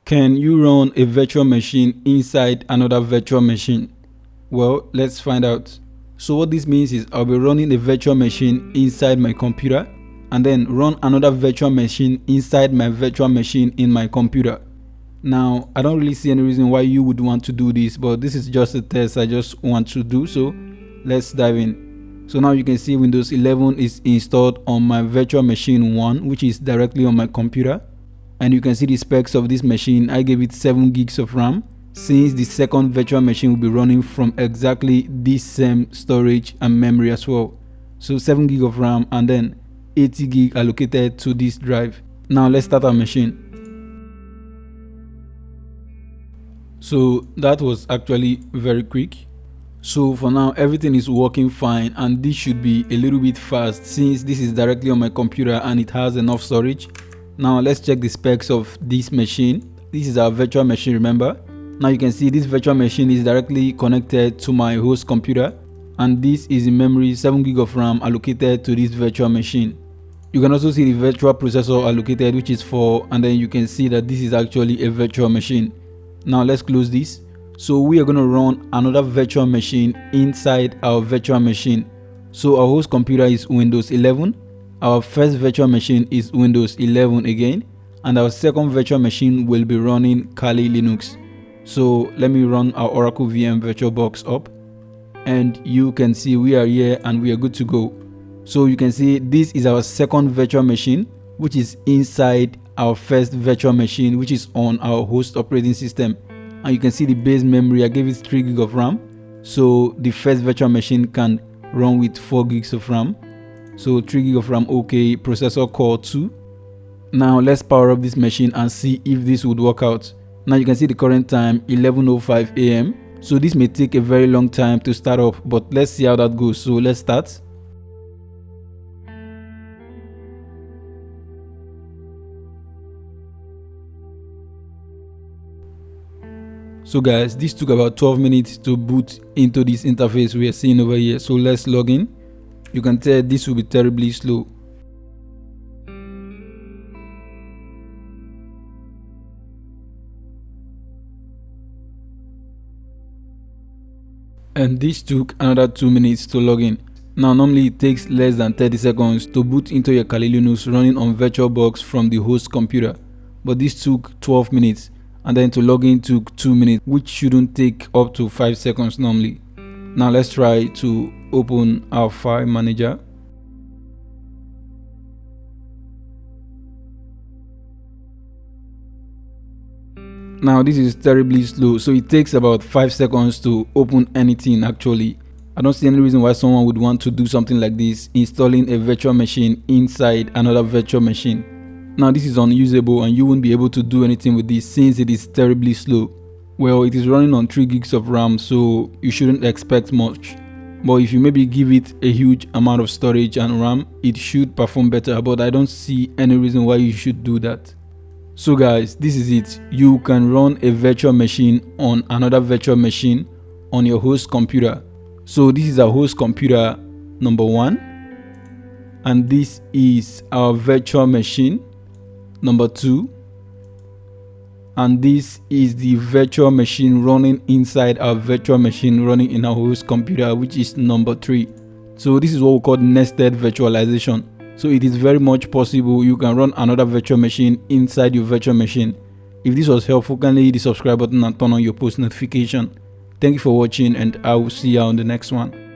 Can you run a virtual machine inside another virtual machine? Well, let's find out. So what this means is I'll be running a virtual machine inside my computer and then run another virtual machine inside my virtual machine in my computer. Now, I don't really see any reason why you would want to do this, but this is just a test I just want to do, so let's dive in. So now you can see Windows 11 is installed on my virtual machine 1, which is directly on my computer. And you can see the specs of this machine. I gave it 7 gigs of RAM, since the second virtual machine will be running from exactly this same storage and memory as well. So 7 gig of RAM and then 80 gig allocated to this drive. Now let's start our machine. So that was actually very quick. So for now everything is working fine, and this should be a little bit fast since this is directly on my computer and it has enough storage. Now let's check the specs of this machine. This is our virtual machine, remember. Now you can see this virtual machine is directly connected to my host computer, and this is in memory 7 gig of RAM allocated to this virtual machine. You can also see the virtual processor allocated, which is 4, and then you can see that this is actually a virtual machine. Now let's close this. So we are going to run another virtual machine inside our virtual machine. So our host computer is Windows 11. Our first virtual machine is Windows 11 again, and our second virtual machine will be running Kali Linux. So let me run our Oracle VM VirtualBox up, and you can see we are here and we are good to go. So you can see this is our second virtual machine, which is inside our first virtual machine, which is on our host operating system. And you can see the base memory, I gave it 3 gig of RAM, so the first virtual machine can run with 4 gigs of RAM. So 3 gig of RAM, okay, processor core 2. Now let's power up this machine and see if this would work out. Now you can see the current time 11:05 AM. So this may take a very long time to start up, but let's see how that goes. So let's start. So guys, this took about 12 minutes to boot into this interface we are seeing over here. So let's log in. You can tell this will be terribly slow. And this took another 2 minutes to log in. Now normally it takes less than 30 seconds to boot into your Kali Linux running on VirtualBox from the host computer, but this took 12 minutes, and then to log in took 2 minutes, which shouldn't take up to 5 seconds normally. Now let's try to open our file manager. Now this is terribly slow, so it takes about 5 seconds to open anything actually. I don't see any reason why someone would want to do something like this, installing a virtual machine inside another virtual machine. Now this is unusable and you won't be able to do anything with this since it is terribly slow. Well, it is running on 3 gigs of RAM, so you shouldn't expect much. But if you maybe give it a huge amount of storage and RAM, it should perform better, but I don't see any reason why you should do that. So guys, this is it. You can run a virtual machine on another virtual machine on your host computer. So this is our host computer number 1, and this is our virtual machine number 2, and this is the virtual machine running inside our virtual machine running in our host computer, which is number 3. So this is what we call nested virtualization. So it is very much possible you can run another virtual machine inside your virtual machine. If this was helpful, kindly hit the subscribe button and turn on your post notification. Thank you for watching, and I will see you on the next one.